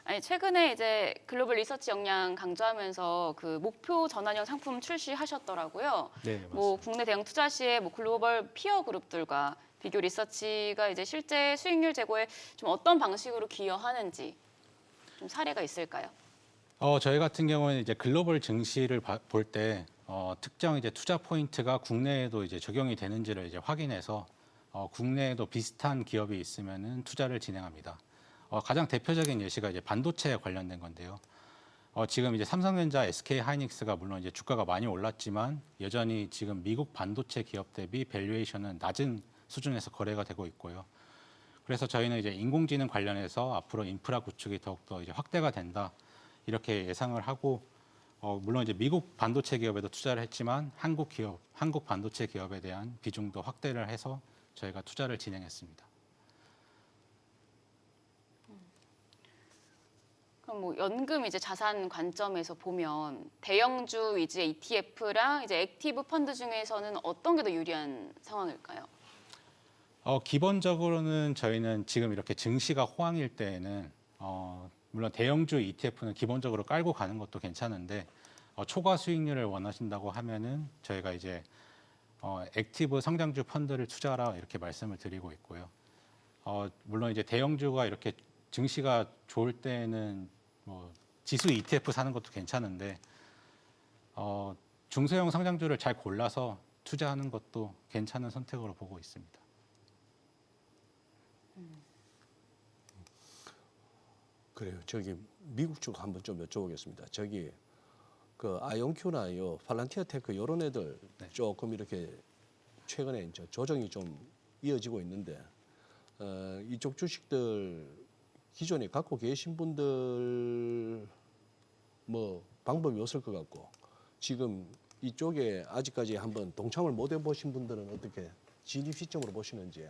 아니 최근에 이제 글로벌 리서치 역량 강조하면서 그 목표 전환형 상품 출시하셨더라고요. 네, 맞습니다. 국내 대형 투자 시에 글로벌 피어 그룹들과 비교 리서치가 이제 실제 수익률 제고에 좀 어떤 방식으로 기여하는지 좀 사례가 있을까요? 저희 같은 경우는 이제 글로벌 증시를 볼 때 특정 이제 투자 포인트가 국내에도 이제 적용이 되는지를 이제 확인해서 국내에도 비슷한 기업이 있으면은 투자를 진행합니다. 가장 대표적인 예시가 이제 반도체에 관련된 건데요. 지금 이제 삼성전자, SK 하이닉스가 물론 이제 주가가 많이 올랐지만 여전히 지금 미국 반도체 기업 대비 밸류에이션은 낮은 수준에서 거래가 되고 있고요. 그래서 저희는 이제 인공지능 관련해서 앞으로 인프라 구축이 더욱더 이제 확대가 된다 이렇게 예상을 하고 물론 이제 미국 반도체 기업에도 투자를 했지만 한국 기업, 한국 반도체 기업에 대한 비중도 확대를 해서 저희가 투자를 진행했습니다. 그럼 뭐 연금 이제 자산 관점에서 보면 대형주 위주의 ETF랑 이제 액티브 펀드 중에서는 어떤 게 더 유리한 상황일까요? 기본적으로는 저희는 지금 이렇게 증시가 호황일 때에는 물론 대형주 ETF는 기본적으로 깔고 가는 것도 괜찮은데 초과 수익률을 원하신다고 하면은 저희가 이제 액티브 성장주 펀드를 투자하라 이렇게 말씀을 드리고 있고요. 물론 이제 대형주가 이렇게 증시가 좋을 때는 뭐 지수 ETF 사는 것도 괜찮은데 중소형 성장주를 잘 골라서 투자하는 것도 괜찮은 선택으로 보고 있습니다. 그래요. 저기 미국 쪽 한번 좀 여쭤보겠습니다. 저기 그 아이온큐나 요 팔란티어 테크 이런 애들 네. 조금 이렇게 최근에 이제 조정이 좀 이어지고 있는데 이쪽 주식들 기존에 갖고 계신 분들 뭐 방법이 없을 것 같고 지금 이쪽에 아직까지 한번 동참을 못 해보신 분들은 어떻게 진입 시점으로 보시는지?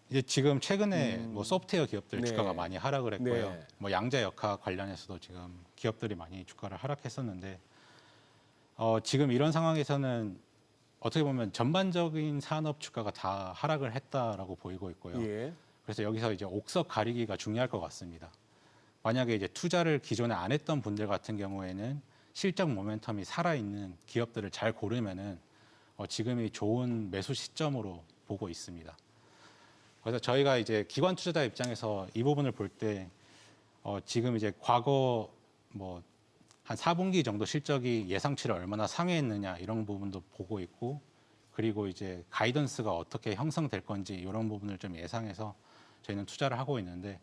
이제 지금 최근에 뭐 소프트웨어 기업들 네. 주가가 많이 하락을 했고요. 네. 뭐 양자 역학 관련해서도 지금 기업들이 많이 주가를 하락했었는데 지금 이런 상황에서는 어떻게 보면 전반적인 산업 주가가 다 하락을 했다라고 보이고 있고요. 예. 그래서 여기서 이제 옥석 가리기가 중요할 것 같습니다. 만약에 이제 투자를 기존에 안 했던 분들 같은 경우에는 실적 모멘텀이 살아있는 기업들을 잘 고르면은 지금이 좋은 매수 시점으로 보고 있습니다. 그래서 저희가 이제 기관 투자자 입장에서 이 부분을 볼 때 지금 이제 과거 뭐 한 4분기 정도 실적이 예상치를 얼마나 상회했느냐 이런 부분도 보고 있고 그리고 이제 가이던스가 어떻게 형성될 건지 이런 부분을 좀 예상해서 저희는 투자를 하고 있는데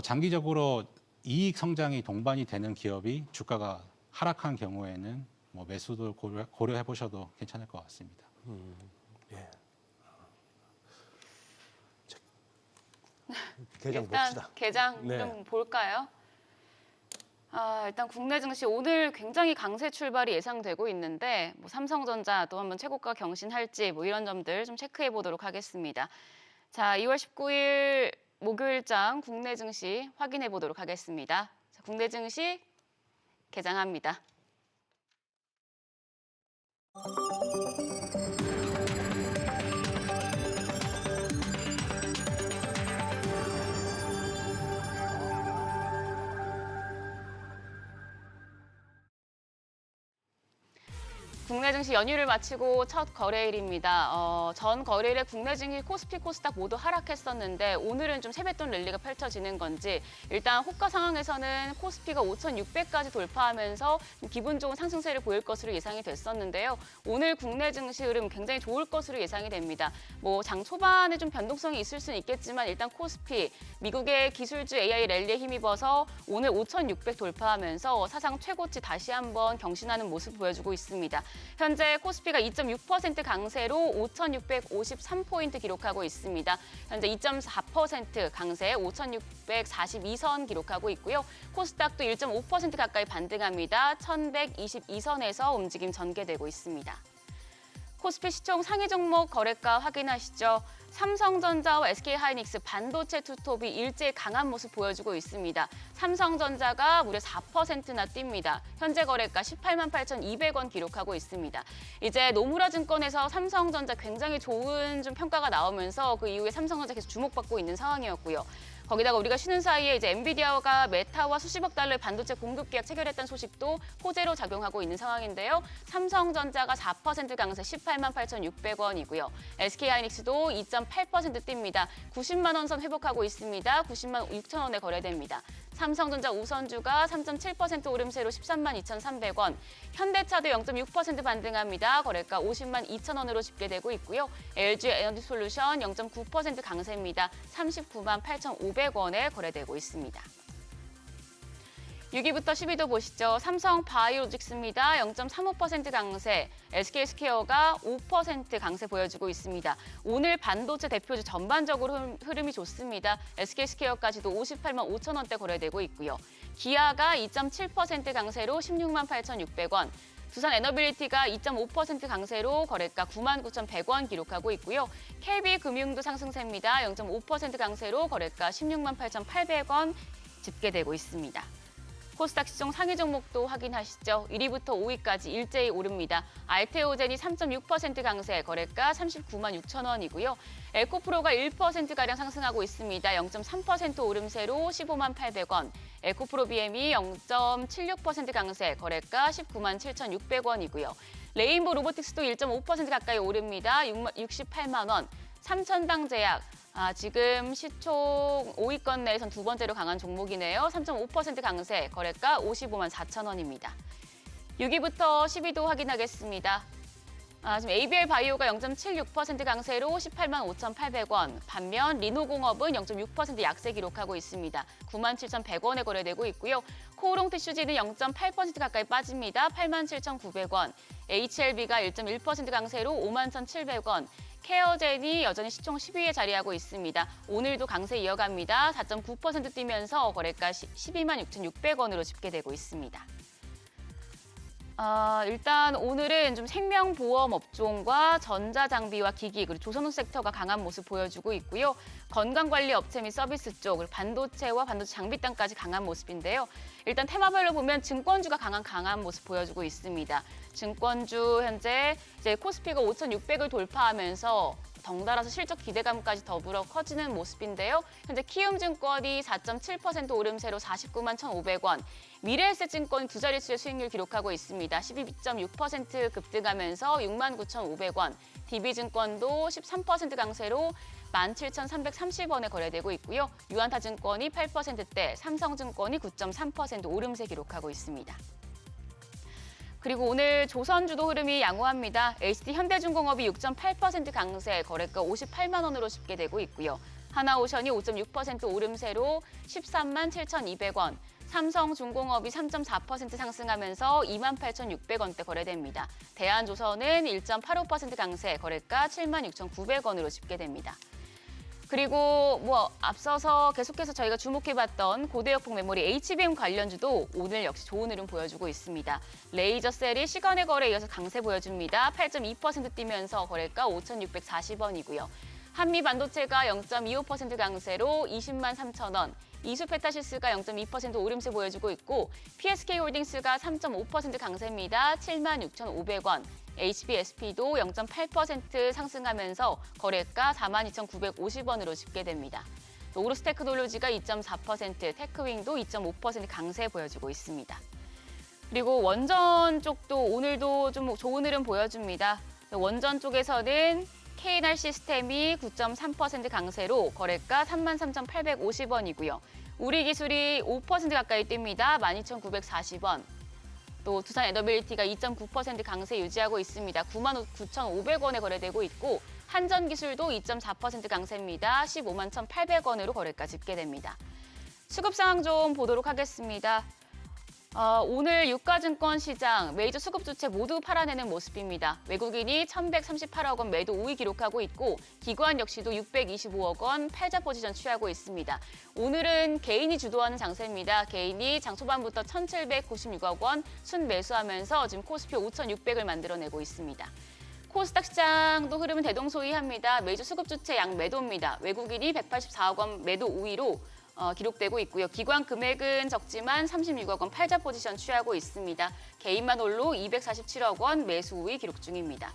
장기적으로 이익 성장이 동반이 되는 기업이 주가가 하락한 경우에는 뭐 매수도 고려해 보셔도 괜찮을 것 같습니다. 예. 개장 일단 봅시다. 개장 네. 좀 볼까요? 일단 국내 증시 오늘 굉장히 강세 출발이 예상되고 있는데 뭐 삼성전자 또 한번 최고가 경신할지 뭐 이런 점들 좀 체크해 보도록 하겠습니다. 자, 2월 19일 목요일장 국내 증시 확인해 보도록 하겠습니다. 자, 국내 증시 개장합니다. 국내 증시 연휴를 마치고 첫 거래일입니다. 전 거래일에 국내 증시 코스피, 코스닥 모두 하락했었는데 오늘은 좀 세뱃돈 랠리가 펼쳐지는 건지 일단 호가 상황에서는 코스피가 5,600까지 돌파하면서 기분 좋은 상승세를 보일 것으로 예상이 됐었는데요. 오늘 국내 증시 흐름 굉장히 좋을 것으로 예상이 됩니다. 뭐 장 초반에 좀 변동성이 있을 수는 있겠지만 일단 코스피, 미국의 기술주 AI 랠리에 힘입어서 오늘 5,600 돌파하면서 사상 최고치 다시 한번 경신하는 모습 보여주고 있습니다. 현재 코스피가 2.6% 강세로 5,653포인트 기록하고 있습니다. 현재 2.4% 강세 5,642선 기록하고 있고요. 코스닥도 1.5% 가까이 반등합니다. 1,122선에서 움직임 전개되고 있습니다. 코스피 시총 상위 종목 거래가 확인하시죠. 삼성전자와 SK하이닉스 반도체 투톱이 일제히 강한 모습 보여주고 있습니다. 삼성전자가 무려 4%나 뜁니다. 현재 거래가 18만 8,200원 기록하고 있습니다. 이제 노무라 증권에서 삼성전자 굉장히 좋은 좀 평가가 나오면서 그 이후에 삼성전자 계속 주목받고 있는 상황이었고요. 거기다가 우리가 쉬는 사이에 이제 엔비디아가 메타와 수십억 달러의 반도체 공급 계약 체결했다는 소식도 호재로 작용하고 있는 상황인데요. 삼성전자가 4% 강세 18만 8,600원이고요. SK하이닉스도 2.8% 뜁니다. 90만 원 선 회복하고 있습니다. 90만 6천 원에 거래됩니다. 삼성전자 우선주가 3.7% 오름세로 13만 2,300원, 현대차도 0.6% 반등합니다. 거래가 50만 2천 원으로 집계되고 있고요. LG 에너지솔루션 0.9% 강세입니다. 39만 8,500원에 거래되고 있습니다. 6위부터 10위도 보시죠. 삼성 바이오로직스입니다. 0.35% 강세, SK스퀘어가 5% 강세 보여주고 있습니다. 오늘 반도체 대표주 전반적으로 흐름이 좋습니다. SK스퀘어까지도 58만 5천 원대 거래되고 있고요. 기아가 2.7% 강세로 16만 8,600원, 두산 에너빌리티가 2.5% 강세로 거래가 9만 9,100원 기록하고 있고요. KB금융도 상승세입니다. 0.5% 강세로 거래가 16만 8,800원 집계되고 있습니다. 코스닥 시종 상위 종목도 확인하시죠. 1위부터 5위까지 일제히 오릅니다. 알테오젠이 3.6% 강세, 거래가 39만 6천 원이고요. 에코프로가 1%가량 상승하고 있습니다. 0.3% 오름세로 15만 800원. 에코프로 BM이 0.76% 강세, 거래가 19만 7,600원이고요. 레인보 로보틱스도 1.5% 가까이 오릅니다. 68만 원. 삼천당제약, 지금 시총 5위권 내에선 두 번째로 강한 종목이네요. 3.5% 강세, 거래가 55만 4천 원입니다. 6위부터 10위도 확인하겠습니다. 지금 ABL 바이오가 0.76% 강세로 18만 5,800원, 반면 리노공업은 0.6% 약세 기록하고 있습니다. 9만 7,100원에 거래되고 있고요. 코오롱 티슈지는 0.8% 가까이 빠집니다. 8만 7,900원, HLB가 1.1% 강세로 5만 1,700원, 케어젠이 여전히 시총 10위에 자리하고 있습니다. 오늘도 강세 이어갑니다. 4.9% 뛰면서 거래가 12만 6,600원으로 집계되고 있습니다. 일단 오늘은 좀 생명보험 업종과 전자장비와 기기, 그리고 조선업 섹터가 강한 모습 보여주고 있고요. 건강관리 업체 및 서비스 쪽, 그리고 반도체와 반도체 장비단까지 강한 모습인데요. 일단 테마별로 보면 증권주가 강한 모습 보여주고 있습니다. 증권주 현재 이제 코스피가 5,600을 돌파하면서 덩달아서 실적 기대감까지 더불어 커지는 모습인데요. 현재 키움증권이 4.7% 오름세로 49만 1,500원, 미래에셋증권이 두 자릿수의 수익률 기록하고 있습니다. 12.6% 급등하면서 6만 9,500원, DB증권도 13% 강세로 17,330원에 거래되고 있고요. 유안타증권이 8%대, 삼성증권이 9.3% 오름세 기록하고 있습니다. 그리고 오늘 조선주도 흐름이 양호합니다. HD현대중공업이 6.8% 강세, 거래가 58만 원으로 집계되고 있고요. 하나오션이 5.6% 오름세로 13만 7,200원, 삼성중공업이 3.4% 상승하면서 2만 8,600원대 거래됩니다. 대한조선은 1.85% 강세, 거래가 7만 6,900원으로 집계됩니다. 그리고 앞서서 계속해서 저희가 주목해봤던 고대역폭 메모리 HBM 관련주도 오늘 역시 좋은 흐름 보여주고 있습니다. 레이저셀이 시간의 거래에 이어서 강세 보여줍니다. 8.2% 뛰면서 거래가 5,640원이고요. 한미반도체가 0.25% 강세로 20만 3천 원, 이수페타시스가 0.2% 오름세 보여주고 있고 PSK홀딩스가 3.5% 강세입니다. 7만 6,500원. HBSP도 0.8% 상승하면서 거래가 42,950원으로 집계됩니다. 또 오르스테크놀로지가 2.4%, 테크윙도 2.5% 강세 보여주고 있습니다. 그리고 원전 쪽도 오늘도 좀 좋은 흐름 보여줍니다. 원전 쪽에서는 K&R 시스템이 9.3% 강세로 거래가 33,850원이고요. 우리기술이 5% 가까이 뜁니다. 12,940원. 또 두산 에너빌리티가 2.9% 강세 유지하고 있습니다. 9만 9,500원에 거래되고 있고 한전기술도 2.4% 강세입니다. 15만 1,800원으로 거래가 집계됩니다. 수급 상황 좀 보도록 하겠습니다. 오늘 유가증권 시장 메이저 수급 주체 모두 팔아내는 모습입니다. 외국인이 1,138억 원 매도 우위 기록하고 있고 기관 역시도 625억 원 팔자 포지션 취하고 있습니다. 오늘은 개인이 주도하는 장세입니다. 개인이 장 초반부터 1,796억 원 순매수하면서 지금 코스피 5,600을 만들어내고 있습니다. 코스닥 시장도 흐름은 대동소이합니다. 메이저 수급 주체 양 매도입니다. 외국인이 184억 원 매도 우위로 기록되고 있고요. 기관 금액은 적지만 36억 원 팔자 포지션 취하고 있습니다. 개인만 홀로 247억 원 매수 우위 기록 중입니다.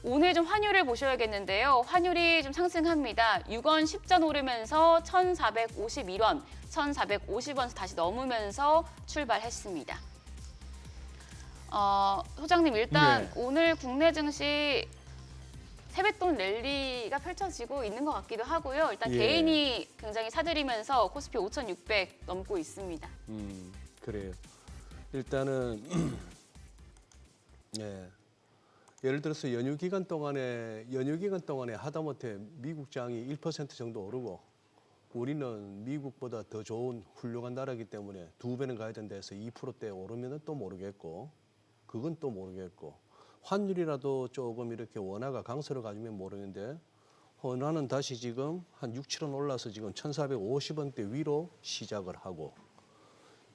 오늘 좀 환율을 보셔야겠는데요. 환율이 좀 상승합니다. 6원 10전 오르면서 1,451원, 1,450원 다시 넘으면서 출발했습니다. 소장님 일단 네. 오늘 국내 증시 세뱃돈 랠리가 펼쳐지고 있는 것 같기도 하고요. 일단 예. 개인이 굉장히 사들이면서 코스피 5,600 넘고 있습니다. 그래요. 일단은 예. 예를 들어서 연휴 기간 동안에 하다못해 미국 장이 1% 정도 오르고 우리는 미국보다 더 좋은 훌륭한 나라이기 때문에 2배는 가야 된다 해서 2%대 오르면은 또 모르겠고 그건 또 모르겠고 환율이라도 조금 이렇게 원화가 강세를 가지면 모르는데 원화는 다시 지금 한 6, 7원 올라서 지금 1,450원대 위로 시작을 하고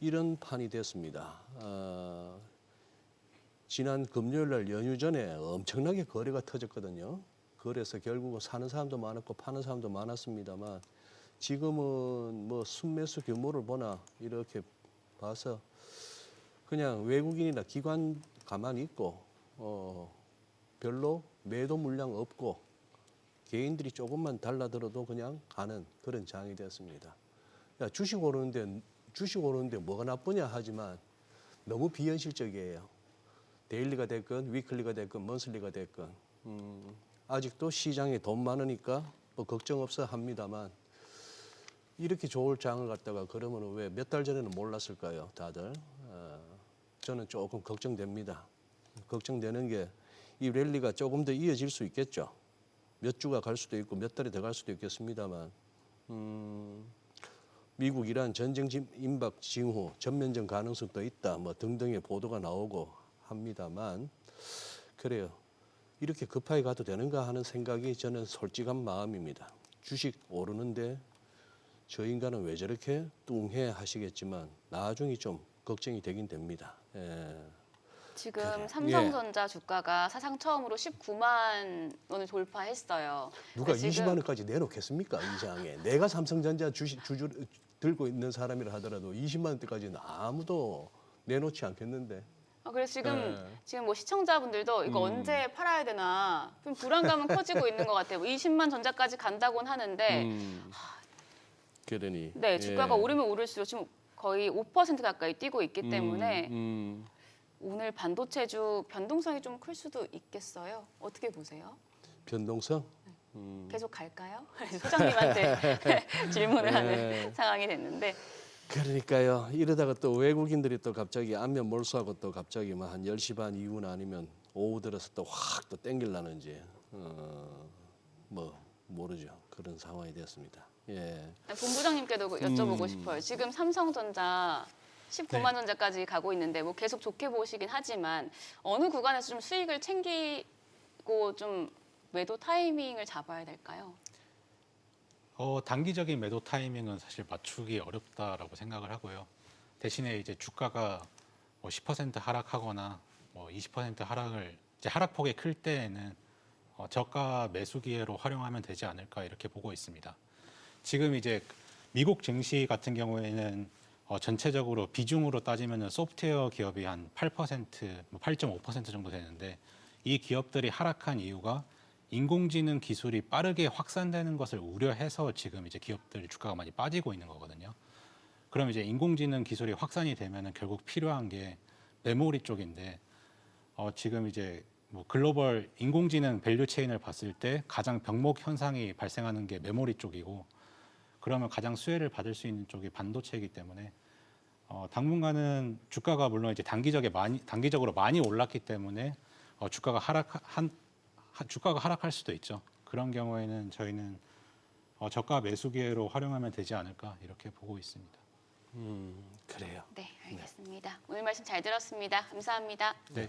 이런 판이 됐습니다. 지난 금요일 날 연휴 전에 엄청나게 거래가 터졌거든요. 그래서 결국은 사는 사람도 많았고 파는 사람도 많았습니다만 지금은 뭐 순매수 규모를 보나 이렇게 봐서 그냥 외국인이나 기관 가만히 있고 별로 매도 물량 없고 개인들이 조금만 달라들어도 그냥 가는 그런 장이 됐습니다. 야, 주식 오르는데 뭐가 나쁘냐 하지만 너무 비현실적이에요. 데일리가 됐건 위클리가 됐건 먼슬리가 됐건 아직도 시장에 돈 많으니까 뭐 걱정 없어 합니다만 이렇게 좋을 장을 갖다가 그러면 왜 몇 달 전에는 몰랐을까요, 다들? 저는 조금 걱정됩니다. 걱정되는 게 이 랠리가 조금 더 이어질 수 있겠죠. 몇 주가 갈 수도 있고 몇 달이 더 갈 수도 있겠습니다만 미국 이란 전쟁 임박 징후 전면전 가능성도 있다 뭐 등등의 보도가 나오고 합니다만 그래요. 이렇게 급하게 가도 되는가 하는 생각이 저는 솔직한 마음입니다. 주식 오르는데 저 인간은 왜 저렇게 뚱해 하시겠지만 나중에 좀 걱정이 되긴 됩니다. 예. 지금 그래요. 삼성전자 주가가 사상 처음으로 19만 원을 돌파했어요. 누가 그러니까 20만 원까지 내놓겠습니까 이 장에? 내가 삼성전자 주주 들고 있는 사람이라 하더라도 20만 원대까지는 아무도 내놓지 않겠는데. 그래서 네. 지금 뭐 시청자분들도 이거 언제 팔아야 되나 좀 불안감은 커지고 있는 것 같아요. 뭐 20만 전자까지 간다고는 하는데 그러니. 네, 주가가 예. 오르면 오를수록 지금 거의 5% 가까이 뛰고 있기 때문에 오늘 반도체주 변동성이 좀 클 수도 있겠어요. 어떻게 보세요? 변동성? 계속 갈까요? 소장님한테 질문을 네. 하는 상황이 됐는데 그러니까요. 이러다가 또 외국인들이 또 갑자기 안면 몰수하고 또 갑자기 뭐 한 10시 반 이후나 아니면 오후 들어서 또 확 또 땡길라는지 뭐 모르죠. 그런 상황이 됐습니다. 예. 본부장님께도 여쭤보고 싶어요. 지금 삼성전자 19만 전자까지 가고 있는데 뭐 계속 좋게 보시긴 하지만 어느 구간에서 좀 수익을 챙기고 좀 매도 타이밍을 잡아야 될까요? 단기적인 매도 타이밍은 사실 맞추기 어렵다라고 생각을 하고요. 대신에 이제 주가가 뭐 10% 하락하거나 뭐 20% 하락을 이제 하락폭이 클 때에는 저가 매수 기회로 활용하면 되지 않을까 이렇게 보고 있습니다. 지금 이제 미국 증시 같은 경우에는 전체적으로 비중으로 따지면은 소프트웨어 기업이 한 8%, 뭐 8.5% 정도 되는데 이 기업들이 하락한 이유가 인공지능 기술이 빠르게 확산되는 것을 우려해서 지금 이제 기업들 주가가 많이 빠지고 있는 거거든요. 그럼 이제 인공지능 기술이 확산이 되면은 결국 필요한 게 메모리 쪽인데 지금 이제 뭐 글로벌 인공지능 밸류 체인을 봤을 때 가장 병목 현상이 발생하는 게 메모리 쪽이고 그러면 가장 수혜를 받을 수 있는 쪽이 반도체이기 때문에 당분간은 주가가 물론 이제 단기적으로 많이 올랐기 때문에 주가가 하락할 수도 있죠. 그런 경우에는 저희는 저가 매수 기회로 활용하면 되지 않을까 이렇게 보고 있습니다. 그래요. 네, 알겠습니다. 오늘 말씀 잘 들었습니다. 감사합니다. 네.